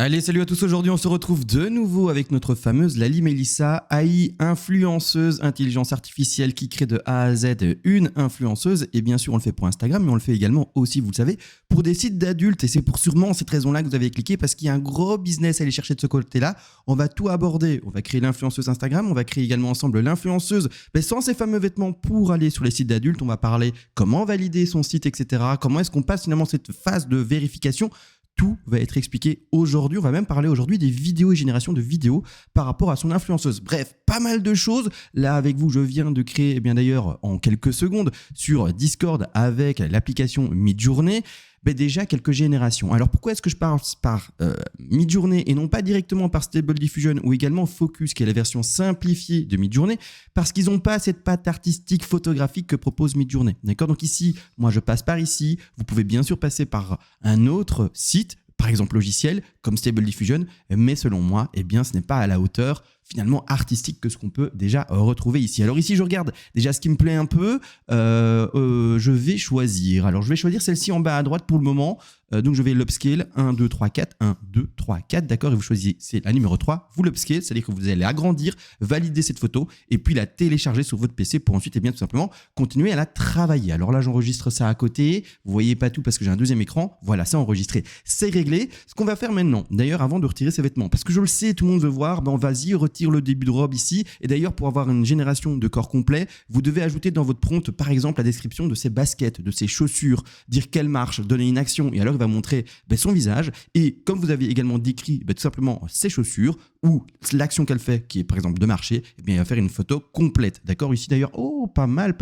Allez, salut à tous, aujourd'hui on se retrouve de nouveau avec notre fameuse Lali Melissa, AI, influenceuse, intelligence artificielle qui crée de A à Z une influenceuse. Et bien sûr on le fait pour Instagram, mais on le fait également aussi, vous le savez, pour des sites d'adultes. Et c'est pour sûrement cette raison-là que vous avez cliqué, parce qu'il y a un gros business à aller chercher de ce côté-là. On va tout aborder, on va créer l'influenceuse Instagram, on va créer également ensemble l'influenceuse sans ces fameux vêtements pour aller sur les sites d'adultes. On va parler comment valider son site, etc. Comment est-ce qu'on passe finalement cette phase de vérification. Tout va être expliqué aujourd'hui. On va même parler aujourd'hui des vidéos et génération de vidéos par rapport à son influenceuse. Bref, pas mal de choses. Là, avec vous, je viens de créer, d'ailleurs, en quelques secondes, sur Discord avec l'application Midjourney, déjà quelques générations. Alors pourquoi est-ce que je passe par Midjourney et non pas directement par Stable Diffusion ou également Focus, qui est la version simplifiée de Midjourney? Parce qu'ils n'ont pas cette patte artistique photographique que propose Midjourney. D'accord? Donc ici, moi je passe par ici. Vous pouvez bien sûr passer par un autre site, par exemple logiciel comme Stable Diffusion, mais selon moi, ce n'est pas à la hauteur finalement artistique que ce qu'on peut déjà retrouver ici. Alors ici, je regarde déjà ce qui me plaît un peu. Je vais choisir. Alors je vais choisir celle-ci en bas à droite pour le moment. Donc je vais l'upscale 1, 2, 3, 4, 1, 2, 3, 4, d'accord, et vous choisissez, c'est la numéro 3, vous l'upscale, c'est-à-dire que vous allez agrandir, valider cette photo et puis la télécharger sur votre PC pour ensuite tout simplement continuer à la travailler. Alors là, j'enregistre ça à côté, vous voyez pas tout parce que j'ai un deuxième écran, voilà, c'est enregistré, c'est réglé. Ce qu'on va faire maintenant, d'ailleurs avant de retirer ces vêtements, parce que je le sais, tout le monde veut voir, vas-y, retire le début de robe ici, et d'ailleurs pour avoir une génération de corps complet, vous devez ajouter dans votre prompt par exemple la description de ses baskets, de ses chaussures, dire quelle marche, donner une action, et alors va montrer son visage, et comme vous avez également décrit tout simplement ses chaussures ou l'action qu'elle fait, qui est par exemple de marcher, il va faire une photo complète, d'accord. Ici d'ailleurs, pas mal,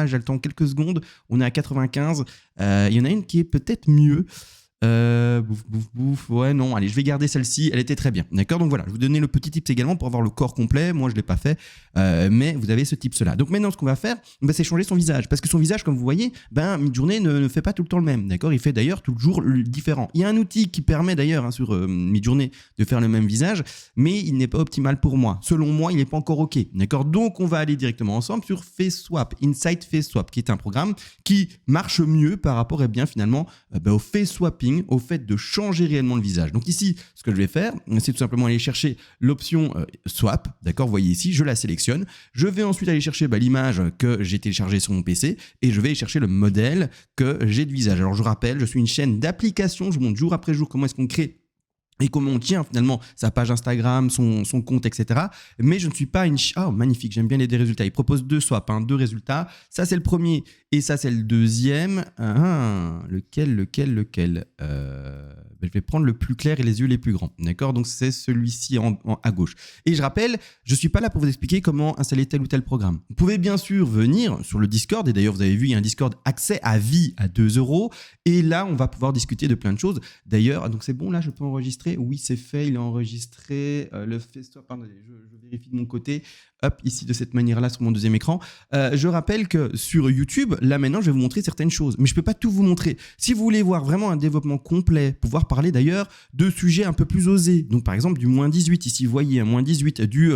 j'ai le temps quelques secondes, on est à 95, il y en a une qui est peut-être mieux. Ouais, non, allez, je vais garder celle-ci, elle était très bien, d'accord. Donc voilà, je vais vous donner le petit tips également pour avoir le corps complet. Moi je l'ai pas fait, mais vous avez ce tips là. Donc maintenant ce qu'on va faire, c'est changer son visage, parce que son visage, comme vous voyez, Midjourney ne fait pas tout le temps le même, d'accord. Il fait d'ailleurs toujours différent. Il y a un outil qui permet d'ailleurs sur Midjourney de faire le même visage, mais il n'est pas optimal pour moi. Selon moi, il n'est pas encore ok, d'accord. Donc on va aller directement ensemble sur FaceSwap, Insight FaceSwap, qui est un programme qui marche mieux par rapport finalement au face swapping, au fait de changer réellement le visage. Donc ici, ce que je vais faire, c'est tout simplement aller chercher l'option swap, d'accord. Vous voyez ici, je la sélectionne. Je vais ensuite aller chercher l'image que j'ai téléchargée sur mon PC et je vais chercher le modèle que j'ai de visage. Alors je rappelle, je suis une chaîne d'applications, je vous montre jour après jour comment est-ce qu'on crée et comment on tient finalement sa page Instagram, son compte, etc. Mais je ne suis pas une... Oh, magnifique, j'aime bien les deux résultats. Il propose deux swaps, deux résultats. Ça, c'est le premier et ça, c'est le deuxième. Lequel Je vais prendre le plus clair et les yeux les plus grands. D'accord? Donc, c'est celui-ci à gauche. Et je rappelle, je ne suis pas là pour vous expliquer comment installer tel ou tel programme. Vous pouvez bien sûr venir sur le Discord. Et d'ailleurs, vous avez vu, il y a un Discord accès à vie à 2 €. Et là, on va pouvoir discuter de plein de choses. D'ailleurs, donc c'est bon, là, je peux enregistrer. Oui, c'est fait, il est enregistré. Le FaceSwap, pardon, je vérifie de mon côté. Hop, ici, de cette manière-là, sur mon deuxième écran. Je rappelle que sur YouTube, là, maintenant, je vais vous montrer certaines choses. Mais je ne peux pas tout vous montrer. Si vous voulez voir vraiment un développement complet, pouvoir parler d'ailleurs de sujets un peu plus osés. Donc, par exemple, du moins 18. Ici, vous voyez, un moins 18 du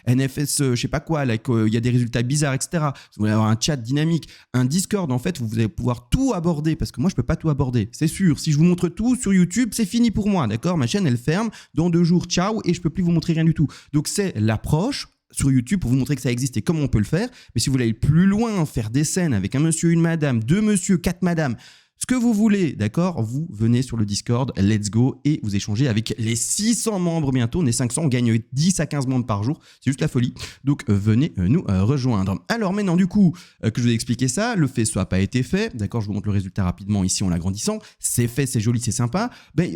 NFS, je ne sais pas quoi, là, il y a des résultats bizarres, etc. Vous voulez avoir un chat dynamique, un Discord, en fait, vous allez pouvoir tout aborder. Parce que moi, je ne peux pas tout aborder. C'est sûr, si je vous montre tout sur YouTube, c'est fini pour moi, d'accord? Ma chaîne, elle ferme. Dans 2 jours, ciao, et je ne peux plus vous montrer rien du tout. Donc, c'est l'approche sur YouTube pour vous montrer que ça existe et comment on peut le faire. Mais si vous voulez aller plus loin, faire des scènes avec un monsieur, une madame, 2 messieurs, 4 madames, ce que vous voulez, d'accord, vous venez sur le Discord, let's go, et vous échangez avec les 600 membres bientôt. On est 500, on gagne 10 à 15 membres par jour, c'est juste la folie. Donc venez nous rejoindre. Alors maintenant du coup, que je vous ai expliqué ça, le FaceSwap a été fait, d'accord, je vous montre le résultat rapidement ici en l'agrandissant. C'est fait, c'est joli, c'est sympa.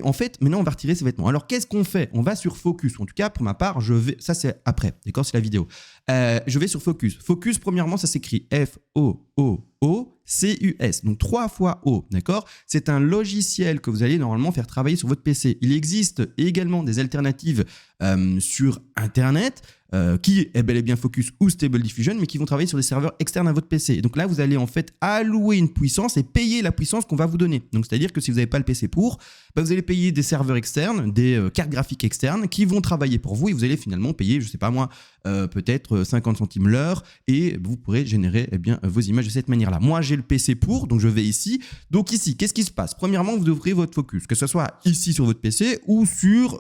En fait, maintenant on va retirer ces vêtements. Alors qu'est-ce qu'on fait? On va sur Focus, en tout cas pour ma part, ça c'est après, d'accord, c'est la vidéo. Je vais sur Focus. Focus, premièrement, ça s'écrit F-O-O-O-C-U-S. Donc 3 fois O, d'accord? C'est un logiciel que vous allez normalement faire travailler sur votre PC. Il existe également des alternatives sur Internet. qui est bel et bien Focus ou Stable Diffusion, mais qui vont travailler sur des serveurs externes à votre PC. Et donc là, vous allez en fait allouer une puissance et payer la puissance qu'on va vous donner. Donc c'est-à-dire que si vous n'avez pas le PC pour, vous allez payer des serveurs externes, des cartes graphiques externes qui vont travailler pour vous et vous allez finalement payer, je sais pas moi, peut-être 50 centimes l'heure et vous pourrez générer vos images de cette manière-là. Moi, j'ai le PC pour, donc je vais ici. Donc ici, qu'est-ce qui se passe? Premièrement, vous ouvrez votre Focus, que ce soit ici sur votre PC ou sur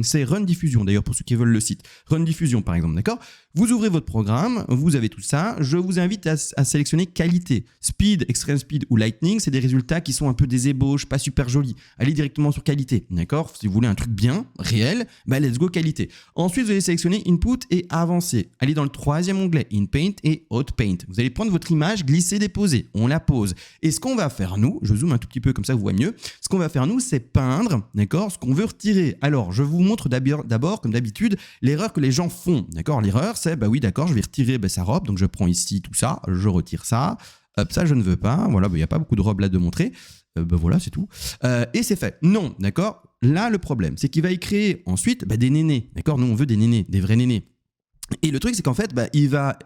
c'est Run Diffusion, d'ailleurs pour ceux qui veulent le site. Run Diffusion par exemple, d'accord? Vous ouvrez votre programme, vous avez tout ça. Je vous invite à sélectionner qualité. Speed, Extreme Speed ou Lightning, c'est des résultats qui sont un peu des ébauches, pas super jolis. Allez directement sur qualité, d'accord? Si vous voulez un truc bien, réel, let's go qualité. Ensuite, vous allez sélectionner Input et Avancer. Allez dans le troisième onglet, In Paint et Hot Paint. Vous allez prendre votre image, glisser, déposer. On la pose. Et ce qu'on va faire nous, je zoome un tout petit peu comme ça vous voyez mieux, ce qu'on va faire nous, c'est peindre, d'accord, ce qu'on veut retirer. Alors, je vous montre d'abord, comme d'habitude, l'erreur que les gens font, d'accord? L'erreur, c'est, oui, d'accord, je vais retirer sa robe, donc je prends ici tout ça, je retire ça, hop, ça je ne veux pas, voilà, il n'y a pas beaucoup de robes là de montrer, voilà, c'est tout, et c'est fait. Non, d'accord, là le problème, c'est qu'il va y créer ensuite des nénés, d'accord, nous on veut des nénés, des vrais nénés. Et le truc, c'est qu'en fait, il va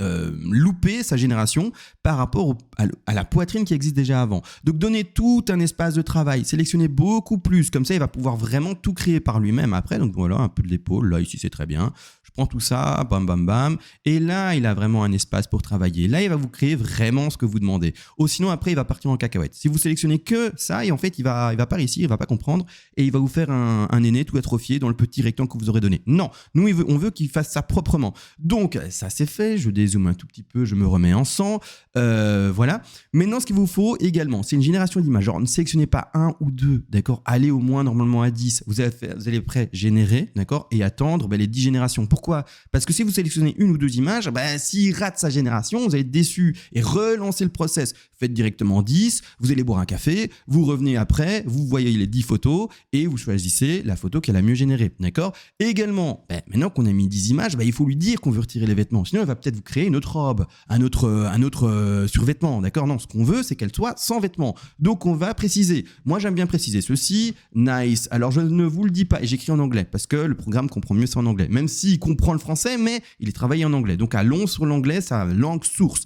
louper sa génération par rapport à la poitrine qui existe déjà avant. Donc, donner tout un espace de travail, sélectionner beaucoup plus. Comme ça, il va pouvoir vraiment tout créer par lui-même après. Donc, voilà, un peu de l'épaule. Là, ici, c'est très bien. Je prends tout ça, bam, bam, bam. Et là, il a vraiment un espace pour travailler. Là, il va vous créer vraiment ce que vous demandez. Ou sinon, après, il va partir en cacahuète. Si vous sélectionnez que ça, et en fait, il va pas réussir, il va pas comprendre. Et il va vous faire un aîné tout atrophié dans le petit rectangle que vous aurez donné. Non, nous, on veut qu'il fasse ça proprement. Donc, ça c'est fait, je dézoome un tout petit peu, je me remets en 100, voilà. Maintenant, ce qu'il vous faut également, c'est une génération d'images. Genre, ne sélectionnez pas un ou deux, d'accord? Allez au moins normalement à 10. Vous allez prêt générer, d'accord? Et attendre les 10 générations. Pourquoi? Parce que si vous sélectionnez une ou deux images, s'il rate sa génération, vous allez être déçu et relancer le process. Faites directement 10, vous allez boire un café, vous revenez après, vous voyez les 10 photos et vous choisissez la photo qui a la mieux générée, d'accord? Et également, maintenant qu'on a mis 10 images, il faut lui dire qu'on veut retirer les vêtements. Sinon, elle va peut-être vous créer une autre robe, un autre survêtement, d'accord? Non, ce qu'on veut, c'est qu'elle soit sans vêtements. Donc, on va préciser. Moi, j'aime bien préciser ceci. Nice. Alors, je ne vous le dis pas et j'écris en anglais parce que le programme comprend mieux ça en anglais. Même s'il comprend le français, mais il est travaillé en anglais. Donc, allons sur l'anglais, sa langue source.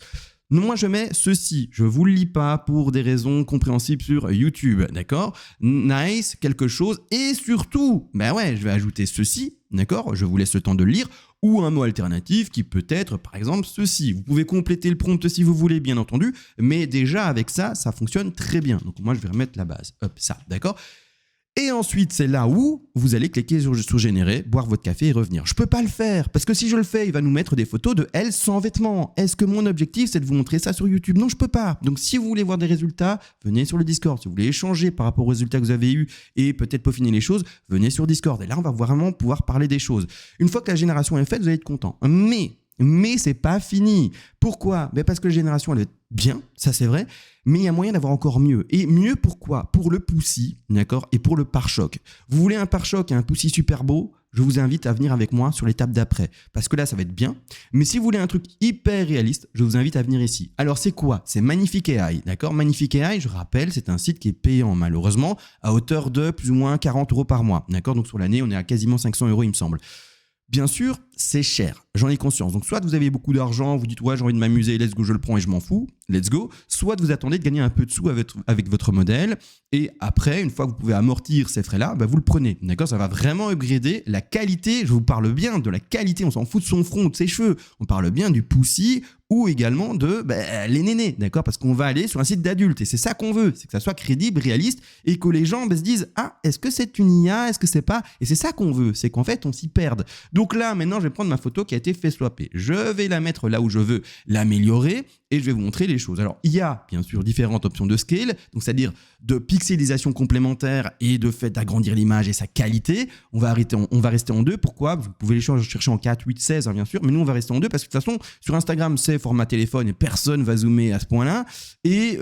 Moi, je mets ceci. Je vous le lis pas pour des raisons compréhensibles sur YouTube, d'accord? Nice, quelque chose. Et surtout, je vais ajouter ceci, d'accord? Je vous laisse le temps de le lire. Ou un mot alternatif qui peut être, par exemple, ceci. Vous pouvez compléter le prompt si vous voulez, bien entendu. Mais déjà, avec ça, ça fonctionne très bien. Donc, moi, je vais remettre la base. Hop, ça, d'accord? Et ensuite, c'est là où vous allez cliquer sur générer, boire votre café et revenir. Je peux pas le faire parce que si je le fais, il va nous mettre des photos de elle sans vêtements. Est-ce que mon objectif, c'est de vous montrer ça sur YouTube? Non, je peux pas. Donc, si vous voulez voir des résultats, venez sur le Discord. Si vous voulez échanger par rapport aux résultats que vous avez eus et peut-être peaufiner les choses, venez sur Discord. Et là, on va vraiment pouvoir parler des choses. Une fois que la génération est faite, vous allez être content. Mais c'est pas fini. Pourquoi? Parce que la génération, elle est bien, ça c'est vrai, mais il y a moyen d'avoir encore mieux. Et mieux pourquoi? Pour le poussi, d'accord? Et pour le pare-choc. Vous voulez un pare-choc et un poussi super beau? Je vous invite à venir avec moi sur l'étape d'après. Parce que là, ça va être bien. Mais si vous voulez un truc hyper réaliste, je vous invite à venir ici. Alors, c'est quoi? C'est Magnifique AI, d'accord? Magnifique AI, je rappelle, c'est un site qui est payant, malheureusement, à hauteur de plus ou moins 40 € par mois, d'accord? Donc, sur l'année, on est à quasiment 500 €, il me semble. Bien sûr, c'est cher, j'en ai conscience. Donc, soit vous avez beaucoup d'argent, vous dites « ouais, j'ai envie de m'amuser, let's go, je le prends et je m'en fous », let's go. Soit vous attendez de gagner un peu de sous avec votre modèle et après, une fois que vous pouvez amortir ces frais-là, vous le prenez, d'accord? Ça va vraiment upgrader la qualité, je vous parle bien de la qualité, on s'en fout de son front, de ses cheveux, on parle bien du poussi ou également de les nénés, d'accord? Parce qu'on va aller sur un site d'adultes et c'est ça qu'on veut, c'est que ça soit crédible, réaliste et que les gens se disent « ah, est-ce que c'est une IA? Est-ce que c'est pas ?» Et c'est ça qu'on veut, c'est qu'en fait, on s'y perde. Donc là, maintenant, je vais prendre ma photo qui a été fait swapper. Je vais la mettre là où je veux l'améliorer et je vais vous montrer les choses. Alors, il y a bien sûr différentes options de scale, donc c'est-à-dire de pixelisation complémentaire et de fait d'agrandir l'image et sa qualité. On va rester en 2. Pourquoi? Vous pouvez les chercher en 4, 8, 16, bien sûr, mais nous, on va rester en 2 parce que de toute façon, sur Instagram, c'est format téléphone et personne va zoomer à ce point-là. Et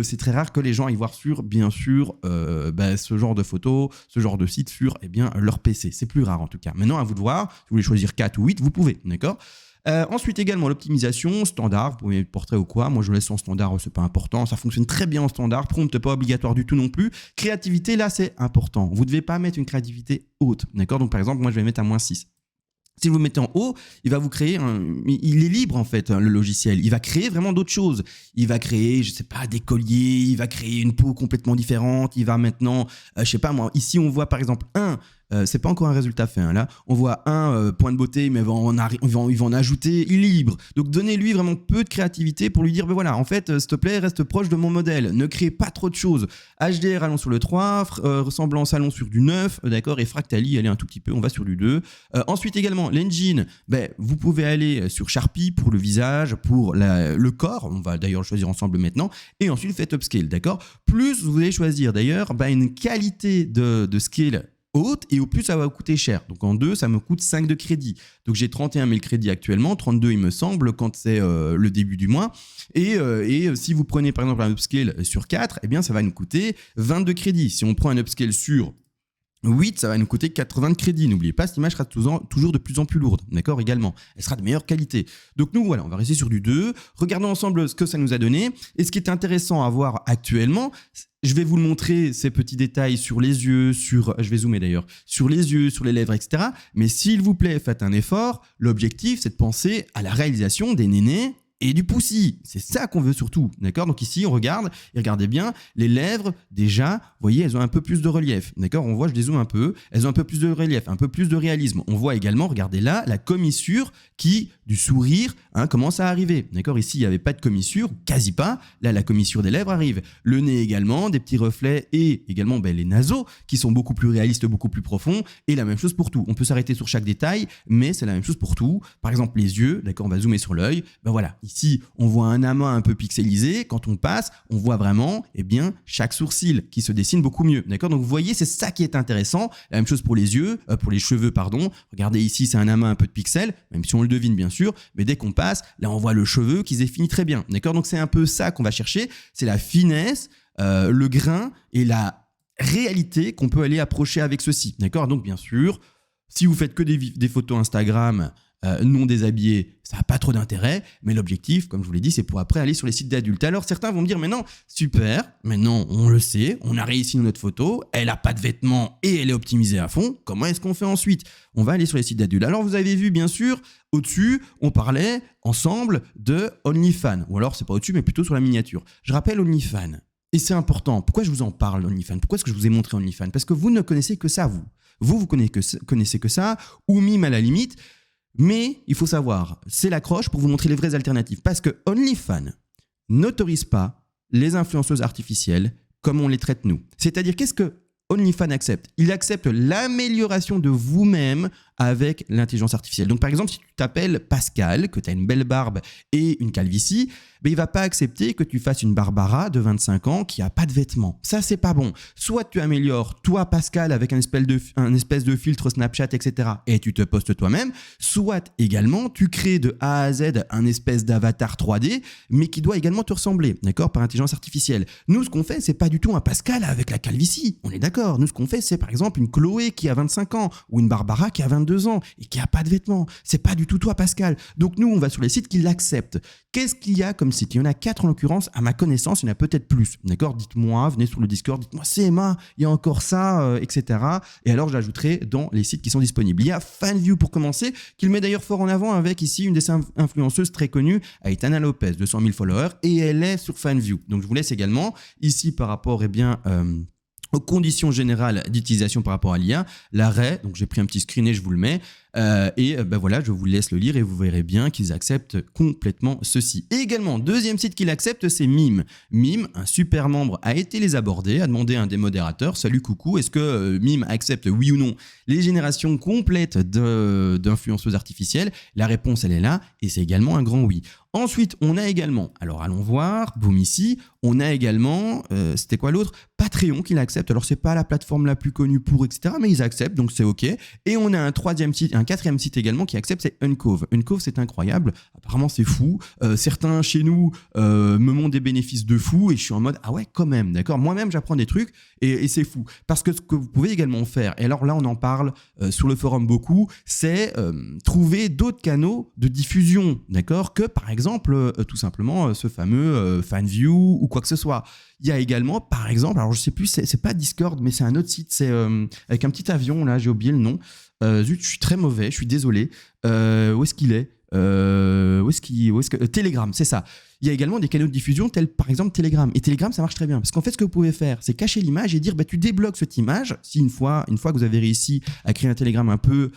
c'est très rare que les gens aillent voir sur, bien sûr, ce genre de photos, ce genre de site sur leur PC. C'est plus rare en tout cas. Maintenant, à vous de voir. Si vous voulez choisir 4 ou 8, vous pouvez, d'accord? Ensuite également l'optimisation standard, vous pouvez mettre portrait ou quoi, moi je laisse en standard, c'est pas important, ça fonctionne très bien en standard, prompt pas obligatoire du tout non plus, créativité là c'est important, vous devez pas mettre une créativité haute, d'accord? Donc par exemple moi je vais mettre à -6. Si vous le mettez en haut, il va vous créer il est libre en fait, le logiciel. Il va créer vraiment d'autres choses. Il va créer, je sais pas, des colliers. Il va créer une peau complètement différente. Il va maintenant, je sais pas moi. Ici, on voit par exemple c'est pas encore un résultat fait. Là, on voit un point de beauté, mais il va en ajouter. Il est libre. Donc, donnez-lui vraiment peu de créativité pour lui dire, ben voilà, en fait, s'il te plaît, reste proche de mon modèle. Ne crée pas trop de choses. HDR, allons sur le 3. Ressemblance, allons sur du 9. D'accord. Et Fractali, allez un tout petit peu. On va sur du 2. Ensuite, également, l'engine. Vous pouvez aller sur Sharpie pour le visage, pour le corps. On va d'ailleurs le choisir ensemble maintenant. Et ensuite, faites upscale. D'accord. Plus, vous allez choisir d'ailleurs une qualité de scale haute et au plus ça va vous coûter cher. Donc en 2, ça me coûte 5 de crédit. Donc j'ai 31 000 crédits actuellement, 32 il me semble quand c'est le début du mois. Et si vous prenez par exemple un upscale sur 4, eh bien ça va nous coûter 22 crédits. Si on prend un upscale sur 8, ça va nous coûter 80 de crédits. N'oubliez pas, cette image sera toujours de plus en plus lourde, d'accord, également. Elle sera de meilleure qualité. Donc nous, voilà, on va rester sur du 2. Regardons ensemble ce que ça nous a donné. Et ce qui est intéressant à voir actuellement, je vais vous le montrer, ces petits détails sur les yeux, je vais zoomer d'ailleurs, sur les yeux, sur les lèvres, etc. Mais s'il vous plaît, faites un effort. L'objectif, c'est de penser à la réalisation des nénés et du poussi. C'est ça qu'on veut surtout, d'accord? Donc ici, on regarde, et regardez bien, les lèvres, déjà, vous voyez, elles ont un peu plus de relief, d'accord? On voit, je dézoome un peu, elles ont un peu plus de relief, un peu plus de réalisme. On voit également, regardez là, la commissure du sourire commence à arriver, d'accord? Ici, il n'y avait pas de commissure, quasi pas. Là, la commissure des lèvres arrive. Le nez également, des petits reflets et également les naseaux qui sont beaucoup plus réalistes, beaucoup plus profonds. Et la même chose pour tout. On peut s'arrêter sur chaque détail, mais c'est la même chose pour tout. Par exemple, les yeux, d'accord? On va zoomer sur l'œil. Voilà. Ici, on voit un amas un peu pixelisé. Quand on passe, on voit vraiment chaque sourcil qui se dessine beaucoup mieux. D'accord? Donc, vous voyez, c'est ça qui est intéressant. La même chose pour les yeux, pour les cheveux, pardon. Regardez ici, c'est un amas un peu de pixels, même si on le devine, bien sûr. Mais dès qu'on passe, là, on voit le cheveu qui se définit très bien. D'accord? Donc, c'est un peu ça qu'on va chercher. C'est la finesse, le grain et la réalité qu'on peut aller approcher avec ceci. D'accord? Donc, bien sûr, si vous faites que des photos Instagram non déshabillés, ça n'a pas trop d'intérêt, mais l'objectif, comme je vous l'ai dit, c'est pour après aller sur les sites d'adultes. Alors certains vont me dire, mais non, super, maintenant on le sait, on a réussi notre photo, elle n'a pas de vêtements et elle est optimisée à fond, comment est-ce qu'on fait ensuite? On va aller sur les sites d'adultes. Alors vous avez vu, bien sûr, au-dessus, on parlait ensemble de OnlyFans, ou alors c'est pas au-dessus, mais plutôt sur la miniature. Je rappelle OnlyFans, et c'est important, pourquoi je vous en parle OnlyFans? Pourquoi est-ce que je vous ai montré OnlyFans? Parce que vous ne connaissez que ça, vous connaissez que ça, ou Mime à la limite. Mais il faut savoir, c'est l'accroche pour vous montrer les vraies alternatives. Parce que OnlyFans n'autorise pas les influenceuses artificielles comme on les traite nous. C'est-à-dire, qu'est-ce que OnlyFans accepte? Il accepte l'amélioration de vous-même avec l'intelligence artificielle. Donc par exemple, si tu t'appelles Pascal, que tu as une belle barbe et une calvitie, il ne va pas accepter que tu fasses une Barbara de 25 ans qui n'a pas de vêtements. Ça, c'est pas bon. Soit tu améliores toi, Pascal, avec un espèce de filtre Snapchat, etc. et tu te postes toi-même, soit également tu crées de A à Z un espèce d'avatar 3D, mais qui doit également te ressembler, d'accord, par intelligence artificielle. Nous, ce qu'on fait, c'est pas du tout un Pascal avec la calvitie. On est d'accord. Nous, ce qu'on fait, c'est par exemple une Chloé qui a 25 ans ou une Barbara qui a 22 ans et qui n'a pas de vêtements. C'est pas du tout toi, Pascal. Donc nous, on va sur les sites qui l'acceptent. Qu'est-ce qu'il y a comme site? Il y en a 4 en l'occurrence, à ma connaissance, il y en a peut-être plus. D'accord? Dites-moi, venez sur le Discord, dites-moi, CMA, il y a encore ça, etc. Et alors, je l'ajouterai dans les sites qui sont disponibles. Il y a Fanview pour commencer, qu'il met d'ailleurs fort en avant avec ici une des influenceuses très connues, Aitana Lopez, 200 000 followers, et elle est sur Fanview. Donc, je vous laisse également, ici, par rapport, aux conditions générales d'utilisation par rapport à l'IA, l'arrêt, donc j'ai pris un petit screen et je vous le mets, voilà, je vous laisse le lire et vous verrez bien qu'ils acceptent complètement ceci. Et également, deuxième site qu'il accepte, c'est Mime. Mime, un super membre, a été les aborder, a demandé à un des modérateurs, salut coucou, est-ce que Mime accepte oui ou non les générations complètes d'influenceuses artificielles? La réponse, elle est là et c'est également un grand oui. Ensuite, on a également, alors allons voir, boum ici, on a également, c'était quoi l'autre? Patreon qui l'accepte. Alors c'est pas la plateforme la plus connue pour, etc. mais ils acceptent, donc c'est ok. Et on a un quatrième site également qui accepte, c'est Uncove. Uncove, c'est incroyable. Apparemment, c'est fou. Certains chez nous me montrent des bénéfices de fou et je suis en mode, ah ouais, quand même, d'accord. Moi-même, j'apprends des trucs et c'est fou. Parce que ce que vous pouvez également faire, et alors là, on en parle sur le forum beaucoup, c'est trouver d'autres canaux de diffusion, d'accord, que par exemple, tout simplement, ce fameux Fanview ou quoi que ce soit. Il y a également, par exemple, alors je sais plus, c'est pas Discord, mais c'est un autre site, c'est avec un petit avion, là, j'ai oublié le nom. Zut, je suis très mauvais, je suis désolé. Où est-ce qu'il est Telegram, c'est ça. Il y a également des canaux de diffusion tels par exemple Telegram. Et Telegram, ça marche très bien. Parce qu'en fait, ce que vous pouvez faire, c'est cacher l'image et dire tu débloques cette image. Si une fois que vous avez réussi à créer un Telegram un peu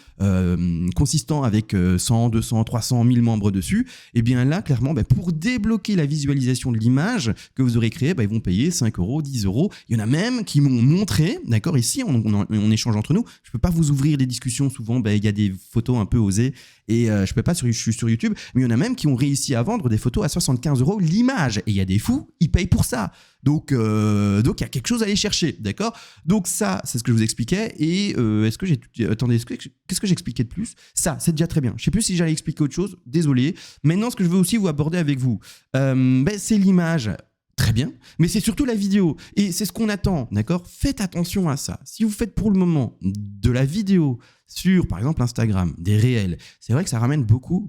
consistant avec 100, 200, 300, 1000 membres dessus, et bien là, clairement, pour débloquer la visualisation de l'image que vous aurez créée, ils vont payer 5 €, 10 €. Il y en a même qui m'ont montré, d'accord, ici, on échange entre nous. Je ne peux pas vous ouvrir des discussions. Souvent, il y a des photos un peu osées et je peux pas, je suis sur YouTube, mais il y en a même qui ont réussi à vendre des photos à 75 € l'image. Et il y a des fous, ils payent pour ça. Donc il y a quelque chose à aller chercher, d'accord? Donc ça, c'est ce que je vous expliquais. Et est-ce que j'ai... Attendez, qu'est-ce que j'expliquais de plus? Ça, c'est déjà très bien. Je sais plus si j'allais expliquer autre chose, désolé. Maintenant, ce que je veux aussi vous aborder avec vous, c'est l'image. Très bien, mais c'est surtout la vidéo. Et c'est ce qu'on attend, d'accord? Faites attention à ça. Si vous faites pour le moment de la vidéo sur, par exemple, Instagram, des réels, c'est vrai que ça ramène beaucoup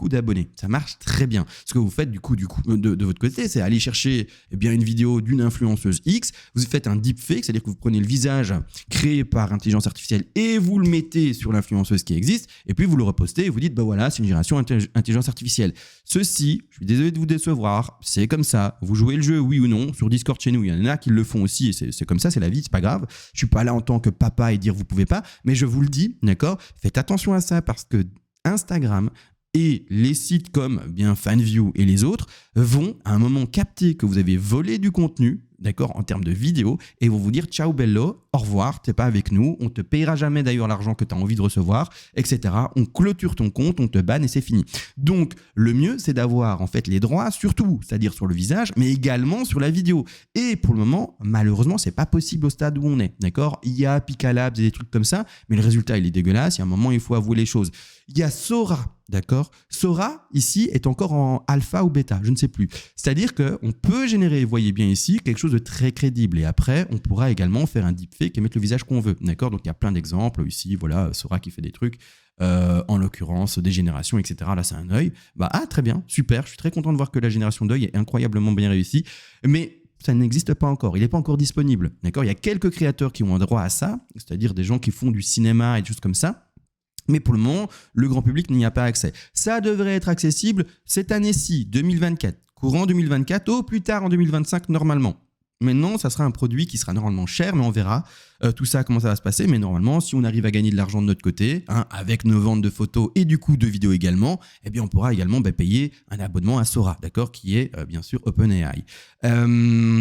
d'abonnés. Ça marche très bien. Ce que vous faites du coup de votre côté, c'est aller chercher une vidéo d'une influenceuse X, vous faites un deepfake, c'est-à-dire que vous prenez le visage créé par intelligence artificielle et vous le mettez sur l'influenceuse qui existe, et puis vous le repostez et vous dites, voilà, c'est une génération intelligence artificielle. Ceci, je suis désolé de vous décevoir, c'est comme ça. Vous jouez le jeu, oui ou non, sur Discord chez nous, il y en a qui le font aussi, et c'est comme ça, c'est la vie, c'est pas grave. Je suis pas là en tant que papa et dire vous pouvez pas, mais je vous le dis, d'accord, faites attention à ça parce que Instagram et les sites comme Fanview et les autres vont à un moment capter que vous avez volé du contenu, d'accord, en termes de vidéo, et vont vous dire ciao bello, au revoir, t'es pas avec nous, on te payera jamais d'ailleurs l'argent que tu as envie de recevoir, etc. On clôture ton compte, on te banne et c'est fini. Donc le mieux, c'est d'avoir en fait les droits sur tout, c'est-à-dire sur le visage, mais également sur la vidéo. Et pour le moment, malheureusement, c'est pas possible au stade où on est, d'accord? Il y a Picalabs et des trucs comme ça, mais le résultat il est dégueulasse. Il y a un moment, il faut avouer les choses. Il y a Sora, d'accord? Sora ici est encore en alpha ou bêta, je ne sais plus. C'est-à-dire qu'on peut générer, voyez bien ici, quelque chose de très crédible. Et après, on pourra également faire un deepfake et mettre le visage qu'on veut. D'accord? Donc, il y a plein d'exemples. Ici, voilà, Sora qui fait des trucs. En l'occurrence, des générations, etc. Là, c'est un œil. Très bien, super. Je suis très content de voir que la génération d'œil est incroyablement bien réussie. Mais ça n'existe pas encore. Il n'est pas encore disponible. D'accord? Il y a quelques créateurs qui ont un droit à ça, c'est-à-dire des gens qui font du cinéma et des choses comme ça. Mais pour le moment, le grand public n'y a pas accès. Ça devrait être accessible cette année-ci, 2024, courant 2024, au plus tard en 2025 normalement. Maintenant, ça sera un produit qui sera normalement cher, mais on verra tout ça, comment ça va se passer. Mais normalement, si on arrive à gagner de l'argent de notre côté, avec nos ventes de photos et du coup de vidéos également, on pourra également payer un abonnement à Sora, d'accord, qui est bien sûr OpenAI.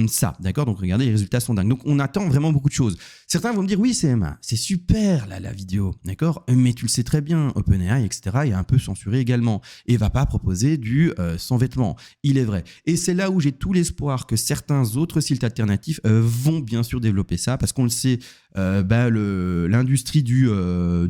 Ça, d'accord, donc regardez, les résultats sont dingues. Donc on attend vraiment beaucoup de choses. Certains vont me dire, oui, CMA, c'est super là, la vidéo, d'accord, mais tu le sais très bien, OpenAI, etc., est un peu censuré également et va pas proposer du sans vêtements. Il est vrai. Et c'est là où j'ai tout l'espoir que certains autres sites alternatifs vont bien sûr développer ça, parce qu'on le sait, l'industrie du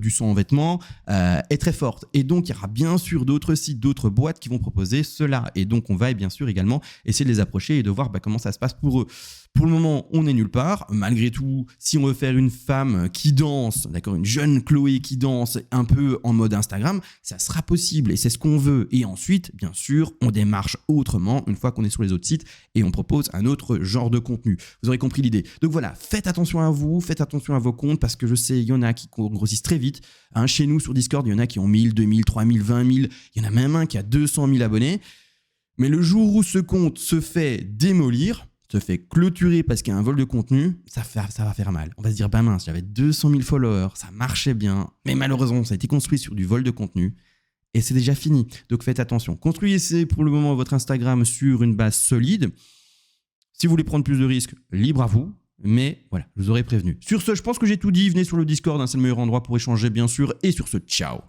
sans vêtements est très forte, et donc il y aura bien sûr d'autres sites, d'autres boîtes qui vont proposer cela, et donc on va bien sûr également essayer de les approcher et de voir comment ça se passe pour eux. Pour le moment, on est nulle part. Malgré tout, si on veut faire une femme qui danse, d'accord, une jeune Chloé qui danse un peu en mode Instagram, ça sera possible et c'est ce qu'on veut. Et ensuite, bien sûr, on démarche autrement une fois qu'on est sur les autres sites et on propose un autre genre de contenu. Vous aurez compris l'idée. Donc voilà, faites attention à vous, faites attention à vos comptes parce que je sais, il y en a qui grossissent très vite. Chez nous, sur Discord, il y en a qui ont 1000, 2000, 3000, 20 000. Il y en a même un qui a 200 000 abonnés. Mais le jour où ce compte se fait démolir, se fait clôturer parce qu'il y a un vol de contenu, ça va faire mal. On va se dire, mince, j'avais 200 000 followers, ça marchait bien, mais malheureusement, ça a été construit sur du vol de contenu et c'est déjà fini. Donc faites attention. Construisez pour le moment votre Instagram sur une base solide. Si vous voulez prendre plus de risques, libre à vous. Mais voilà, je vous aurais prévenu. Sur ce, je pense que j'ai tout dit. Venez sur le Discord, c'est le meilleur endroit pour échanger, bien sûr. Et sur ce, ciao.